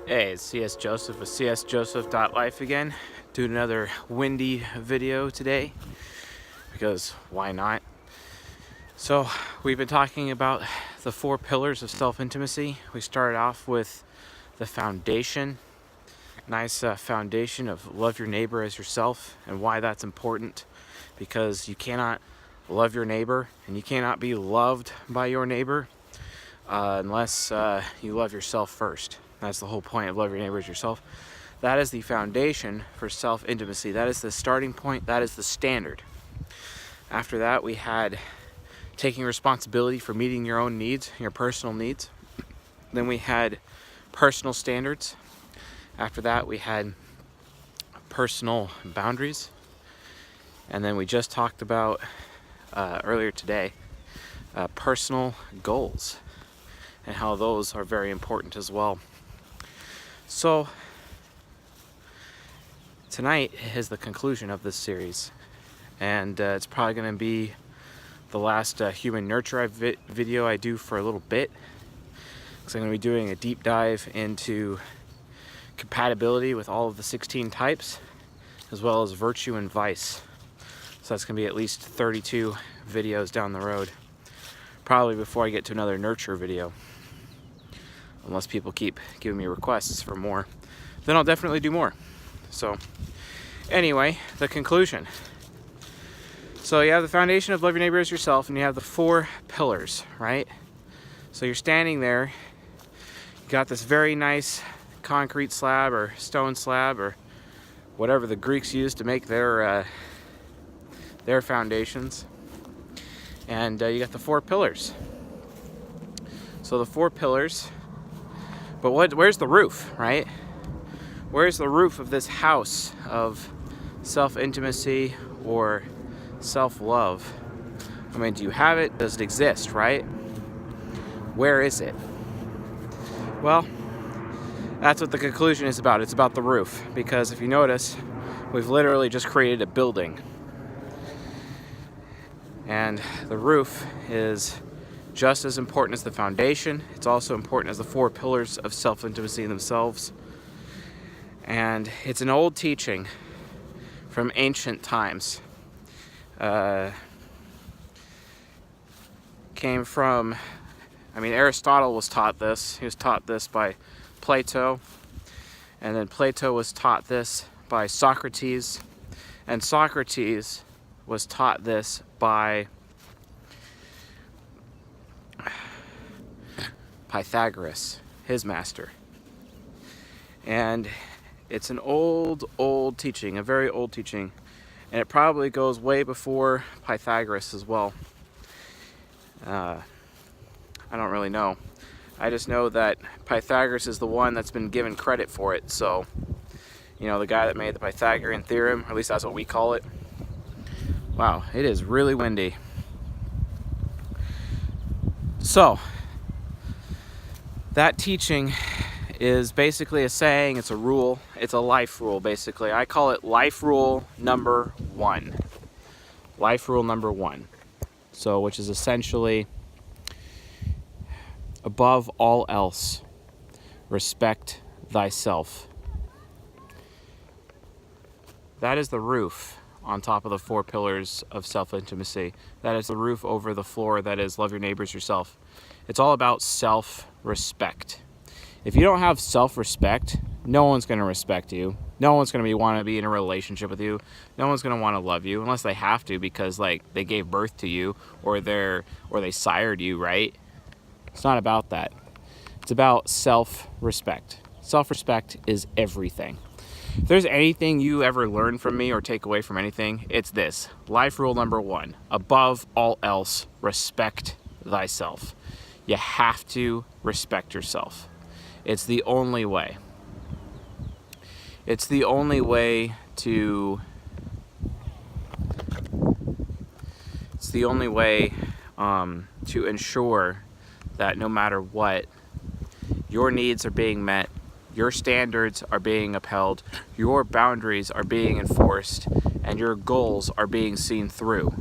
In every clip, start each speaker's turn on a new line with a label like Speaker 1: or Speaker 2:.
Speaker 1: Hey, it's CS Joseph with csjoseph.life again, doing another windy video today, because why not? So, we've been talking about the 4 pillars of self-intimacy. We started off with the foundation, nice foundation of love your neighbor as yourself, and why that's important, because you cannot love your neighbor, and you cannot be loved by your neighbor unless you love yourself first. That's the whole point of love your neighbor as yourself. That is the foundation for self-intimacy. That is the starting point. That is the standard. After that, we had taking responsibility for meeting your own needs, your personal needs. Then we had personal standards. After that, we had personal boundaries. And then we just talked about, earlier today, personal goals and how those are very important as well. So, tonight is the conclusion of this series, and it's probably going to be the last human nurture video I do for a little bit, because I'm going to be doing a deep dive into compatibility with all of the 16 types, as well as virtue and vice. So that's going to be at least 32 videos down the road, probably before I get to another nurture video. Unless people keep giving me requests for more, then I'll definitely do more. So anyway, the conclusion. So you have the foundation of love your neighbor as yourself, and you have the 4 pillars, right? So you're standing there, you got this very nice concrete slab or stone slab or whatever the Greeks used to make their foundations, and you got the 4 pillars. So the 4 pillars. But where's the roof, right? Where's the roof of this house of self-intimacy or self-love? I mean, do you have it? Does it exist, right? Where is it? Well, that's what the conclusion is about. It's about the roof. Because if you notice, we've literally just created a building. And the roof is just as important as the foundation. It's also important as the 4 pillars of self-intimacy themselves. And it's an old teaching from ancient times. Came from, Aristotle was taught this. He was taught this by Plato. And then Plato was taught this by Socrates. And Socrates was taught this by Pythagoras, his master. And it's an old teaching, a very old teaching, and it probably goes way before Pythagoras as well. I don't really know. I just know that Pythagoras is the one that's been given credit for it. So, the guy that made the Pythagorean theorem, or at least that's what we call it. Wow, it is really windy. So, that teaching is basically a saying, it's a rule, it's a life rule basically. I call it life rule number 1. Life rule number 1. So, which is essentially, above all else, respect thyself. That is the roof on top of the 4 pillars of self-intimacy. That is the roof over the floor. That is love your neighbors yourself. It's all about self-respect. If you don't have self-respect, no one's going to respect you. No one's going to want to be in a relationship with you. No one's going to want to love you unless they have to, because they gave birth to you or they sired you, right? It's not about that. It's about self-respect. Self-respect is everything. If there's anything you ever learn from me or take away from anything, it's this. Life rule number 1. Above all else, respect thyself. You have to respect yourself. It's the only way. It's the only way to... It's the only way to ensure that no matter what, your needs are being met, your standards are being upheld, your boundaries are being enforced, and your goals are being seen through.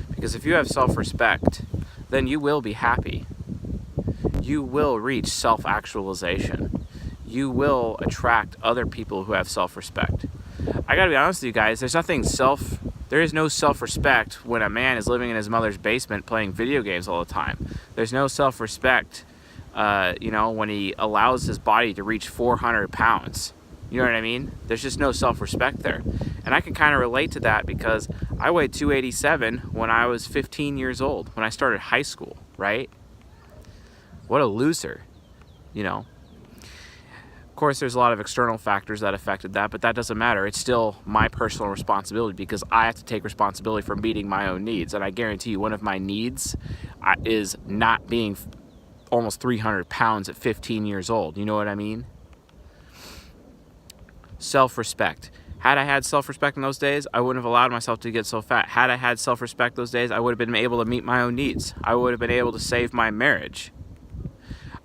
Speaker 1: Because if you have self-respect, then you will be happy. You will reach self-actualization. you will attract other people who have self-respect. I gotta be honest with you guys, there is no self-respect when a man is living in his mother's basement playing video games all the time. There's no self-respect, when he allows his body to reach 400 pounds. You know what I mean? There's just no self-respect there. And I can kind of relate to that because I weighed 287 when I was 15 years old, when I started high school, right? What a loser, Of course, there's a lot of external factors that affected that, but that doesn't matter. It's still my personal responsibility because I have to take responsibility for meeting my own needs. And I guarantee you, one of my needs is not being almost 300 pounds at 15 years old. You know what I mean? Self-respect. Had I had self-respect in those days, I wouldn't have allowed myself to get so fat. Had I had self-respect those days, I would have been able to meet my own needs. I would have been able to save my marriage.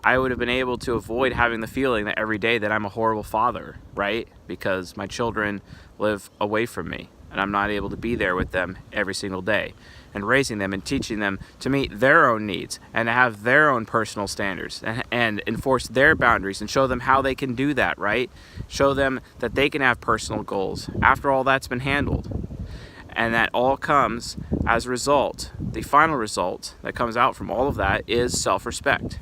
Speaker 1: I would have been able to avoid having the feeling that every day that I'm a horrible father, right? Because my children live away from me and I'm not able to be there with them every single day and raising them and teaching them to meet their own needs and to have their own personal standards and enforce their boundaries and show them how they can do that, right? Show them that they can have personal goals after all that's been handled. And that all comes as a result. The final result that comes out from all of that is self-respect.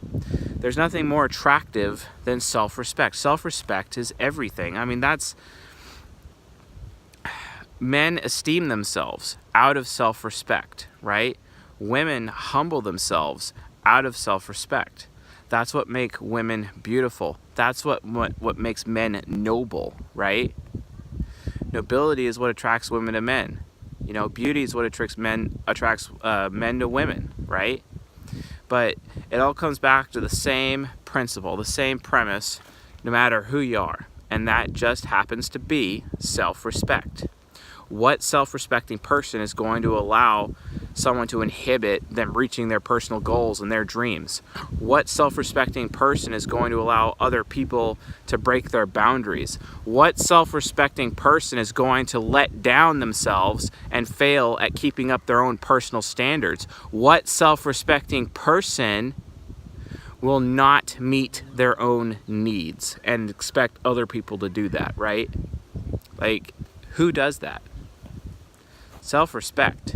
Speaker 1: There's nothing more attractive than self-respect. Self-respect is everything. Men esteem themselves out of self-respect, right? Women humble themselves out of self-respect. That's what makes women beautiful. That's what makes men noble, right? Nobility is what attracts women to men. Beauty is what attracts men to women, right? But it all comes back to the same principle, the same premise, no matter who you are. And that just happens to be self-respect. What self-respecting person is going to allow someone to inhibit them reaching their personal goals and their dreams? What self-respecting person is going to allow other people to break their boundaries? What self-respecting person is going to let down themselves and fail at keeping up their own personal standards? What self-respecting person will not meet their own needs and expect other people to do that, right? Who does that? Self-respect.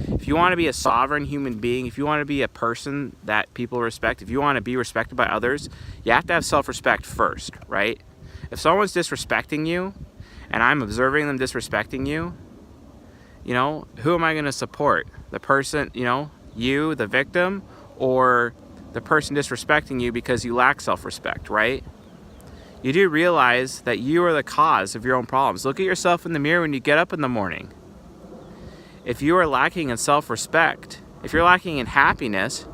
Speaker 1: If you want to be a sovereign human being, if you want to be a person that people respect, if you want to be respected by others, you have to have self-respect first, right? If someone's disrespecting you and I'm observing them disrespecting you, who am I going to support? The person, you, the victim, or the person disrespecting you because you lack self-respect, right? You do realize that you are the cause of your own problems. Look at yourself in the mirror when you get up in the morning. If you are lacking in self-respect, if you're lacking in happiness,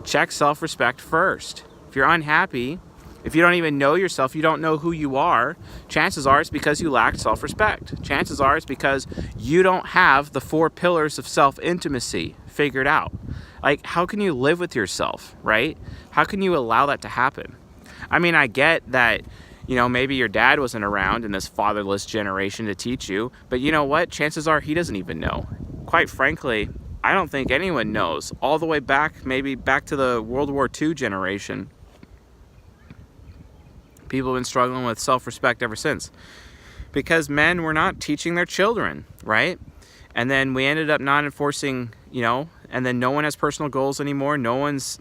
Speaker 1: check self-respect first. If you're unhappy, if you don't even know yourself, you don't know who you are, chances are it's because you lack self-respect. Chances are it's because you don't have the 4 pillars of self-intimacy figured out. How can you live with yourself, right? How can you allow that to happen? I get that, maybe your dad wasn't around in this fatherless generation to teach you, but you know what? Chances are he doesn't even know. Quite frankly, I don't think anyone knows. All the way back, maybe back to the World War II generation. People have been struggling with self-respect ever since. Because men were not teaching their children, right? And then we ended up not enforcing, and then no one has personal goals anymore. No one's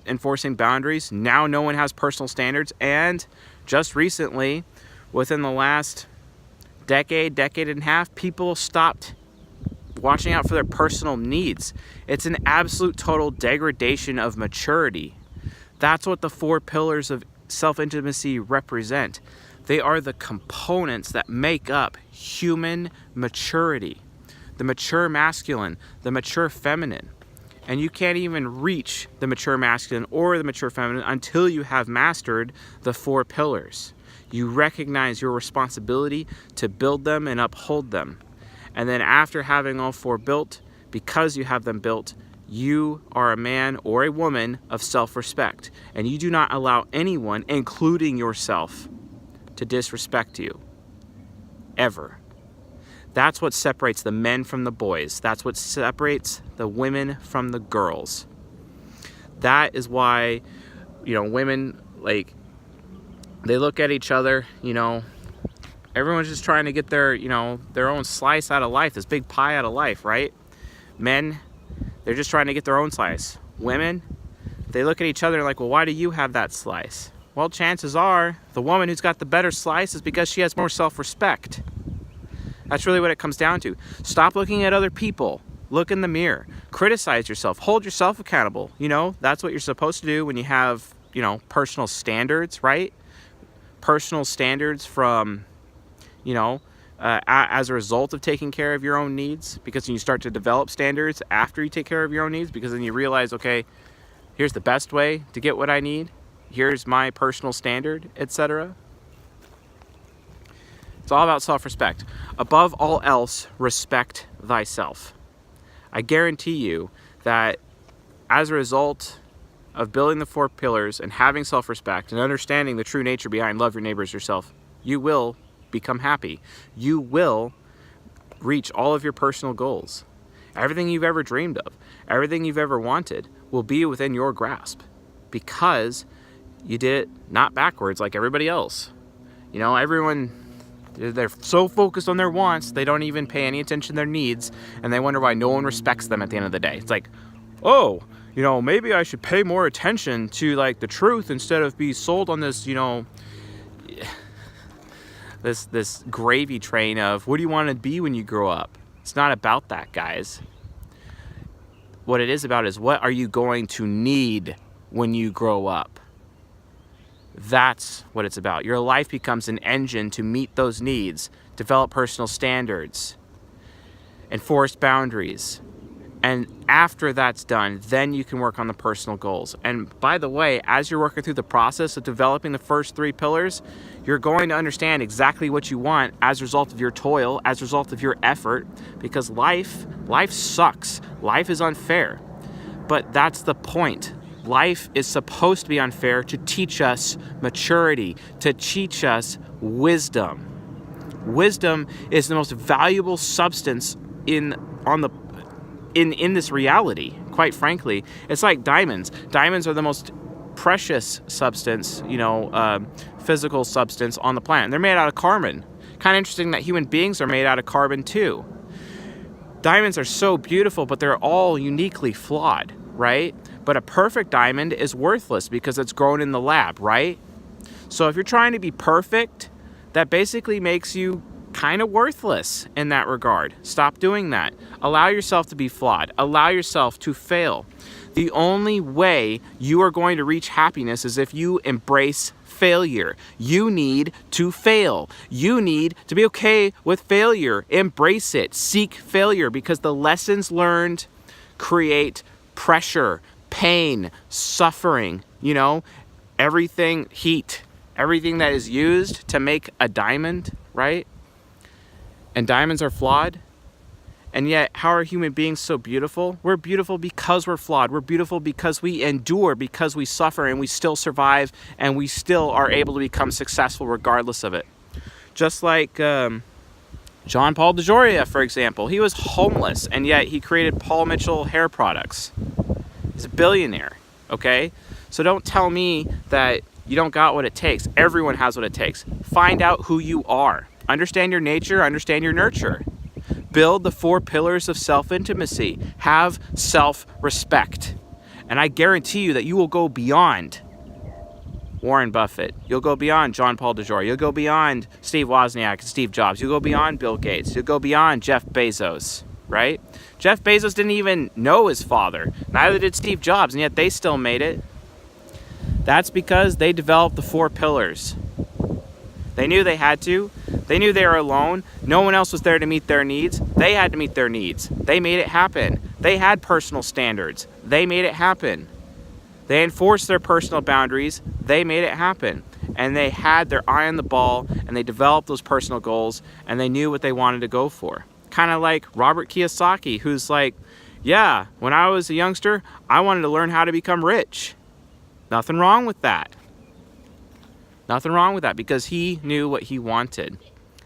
Speaker 1: enforcing boundaries. Now no one has personal standards. And just recently, within the last decade and a half, people stopped watching out for their personal needs. It's an absolute total degradation of maturity. That's what the 4 pillars of self-intimacy represent. They are the components that make up human maturity. The mature masculine, the mature feminine. And you can't even reach the mature masculine or the mature feminine until you have mastered the 4 pillars. You recognize your responsibility to build them and uphold them. And then after having all 4 built, because you have them built, you are a man or a woman of self-respect. And you do not allow anyone, including yourself, to disrespect you. Ever. That's what separates the men from the boys. That's what separates the women from the girls. That is why, women, They look at each other, everyone's just trying to get their, their own slice out of life, this big pie out of life, right? Men, they're just trying to get their own slice. Women, they look at each other like, well, why do you have that slice? Well, chances are the woman who's got the better slice is because she has more self-respect. That's really what it comes down to. Stop looking at other people. Look in the mirror. Criticize yourself. Hold yourself accountable. That's what you're supposed to do when you have, personal standards, right? Personal standards from, as a result of taking care of your own needs. Because when you start to develop standards after you take care of your own needs, because then you realize, okay, here's the best way to get what I need. Here's my personal standard, etc. It's all about self-respect. Above all else, respect thyself. I guarantee you that as a result of building the 4 pillars and having self-respect and understanding the true nature behind love your neighbor as yourself, you will become happy. You will reach all of your personal goals. Everything you've ever dreamed of, everything you've ever wanted will be within your grasp because you did it not backwards like everybody else. Everyone, they're so focused on their wants, they don't even pay any attention to their needs, and they wonder why no one respects them at the end of the day. It's like, oh, maybe I should pay more attention to like the truth instead of be sold on this, this gravy train of what do you want to be when you grow up? It's not about that, guys. What it is about is what are you going to need when you grow up? That's what it's about. Your life becomes an engine to meet those needs, develop personal standards, enforce boundaries. And after that's done, then you can work on the personal goals. And by the way, as you're working through the process of developing the first 3 pillars, you're going to understand exactly what you want as a result of your toil, as a result of your effort, because life sucks. Life is unfair. But that's the point. Life is supposed to be unfair to teach us maturity, to teach us wisdom. Wisdom is the most valuable substance in this reality, quite frankly. It's like diamonds. Diamonds are the most precious substance, physical substance on the planet. They're made out of carbon. Kind of interesting that human beings are made out of carbon too. Diamonds are so beautiful, but they're all uniquely flawed, right? But a perfect diamond is worthless because it's grown in the lab, right? So if you're trying to be perfect, that basically makes you kind of worthless in that regard. Stop doing that. Allow yourself to be flawed. Allow yourself to fail. The only way you are going to reach happiness is if you embrace failure. You need to fail. You need to be okay with failure. Embrace it. Seek failure because the lessons learned create pressure, pain, suffering, everything, heat, everything that is used to make a diamond, right? And diamonds are flawed. And yet, how are human beings so beautiful? We're beautiful because we're flawed. We're beautiful because we endure, because we suffer, and we still survive, and we still are able to become successful regardless of it. Just like John Paul DeJoria, for example. He was homeless, and yet he created Paul Mitchell hair products. He's a billionaire, okay? So don't tell me that you don't got what it takes. Everyone has what it takes. Find out who you are. Understand your nature, understand your nurture. Build the 4 pillars of self-intimacy. Have self-respect. And I guarantee you that you will go beyond Warren Buffett. You'll go beyond John Paul DeJoria. You'll go beyond Steve Wozniak and Steve Jobs. You'll go beyond Bill Gates. You'll go beyond Jeff Bezos, right? Jeff Bezos didn't even know his father. Neither did Steve Jobs, and yet they still made it. That's because they developed the 4 pillars. They knew they had to. They knew they were alone. No one else was there to meet their needs. They had to meet their needs. They made it happen. They had personal standards. They made it happen. They enforced their personal boundaries. They made it happen. And they had their eye on the ball, and they developed those personal goals, and they knew what they wanted to go for. Kind of like Robert Kiyosaki, who's like, yeah, when I was a youngster, I wanted to learn how to become rich. Nothing wrong with that. Nothing wrong with that because he knew what he wanted.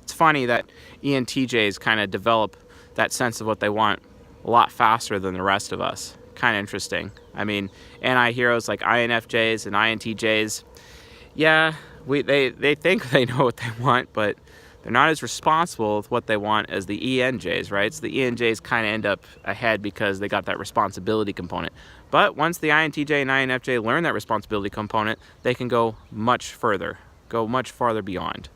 Speaker 1: It's funny that ENTJs kind of develop that sense of what they want a lot faster than the rest of us. Kind of interesting. I mean, anti-heroes like INFJs and INTJs, yeah, they think they know what they want, but they're not as responsible with what they want as the ENJs, right? So the ENJs kind of end up ahead because they got that responsibility component. But once the INTJ and INFJ learn that responsibility component, they can go much further, go much farther beyond.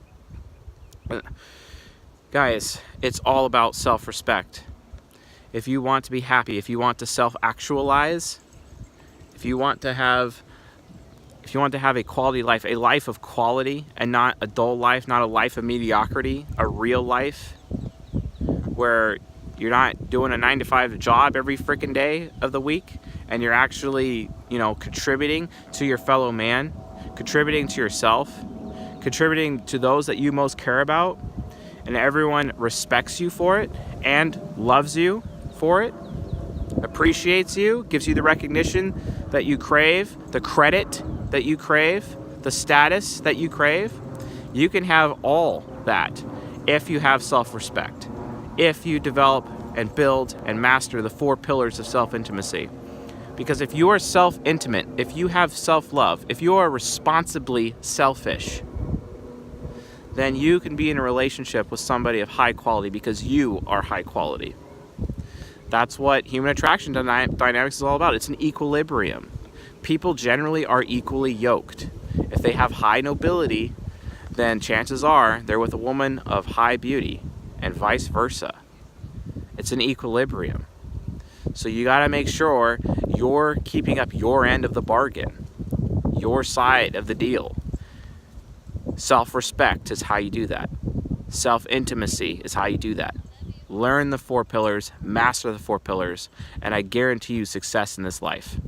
Speaker 1: Guys, it's all about self-respect. If you want to be happy, if you want to self-actualize, if you want to have a quality life, a life of quality and not a dull life, not a life of mediocrity, a real life where you're not doing a 9-to-5 job every freaking day of the week and you're actually, contributing to your fellow man, contributing to yourself, contributing to those that you most care about, and everyone respects you for it and loves you for it, appreciates you, gives you the recognition that you crave, the credit that you crave, the status that you crave. You can have all that if you have self-respect, if you develop and build and master the 4 pillars of self-intimacy. Because if you are self-intimate, if you have self-love, if you are responsibly selfish, then you can be in a relationship with somebody of high quality because you are high quality. That's what human attraction dynamics is all about. It's an equilibrium. People generally are equally yoked. If they have high nobility, then chances are they're with a woman of high beauty, and vice versa. It's an equilibrium. So you got to make sure you're keeping up your end of the bargain, your side of the deal. Self-respect is how you do that. Self-intimacy is how you do that. Learn the 4 pillars, master the 4 pillars, and I guarantee you success in this life.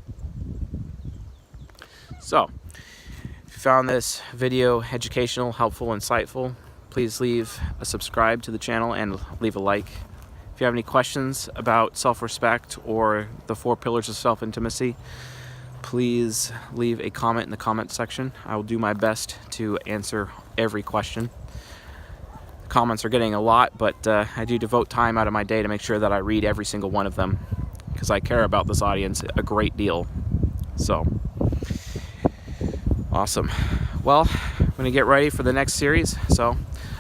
Speaker 1: So, if you found this video educational, helpful, insightful, please leave a subscribe to the channel and leave a like. If you have any questions about self-respect or the 4 pillars of self-intimacy, please leave a comment in the comment section. I will do my best to answer every question. Comments are getting a lot, but I do devote time out of my day to make sure that I read every single one of them because I care about this audience a great deal. So, awesome. Well, I'm going to get ready for the next series, so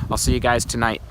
Speaker 1: I'll see you guys tonight.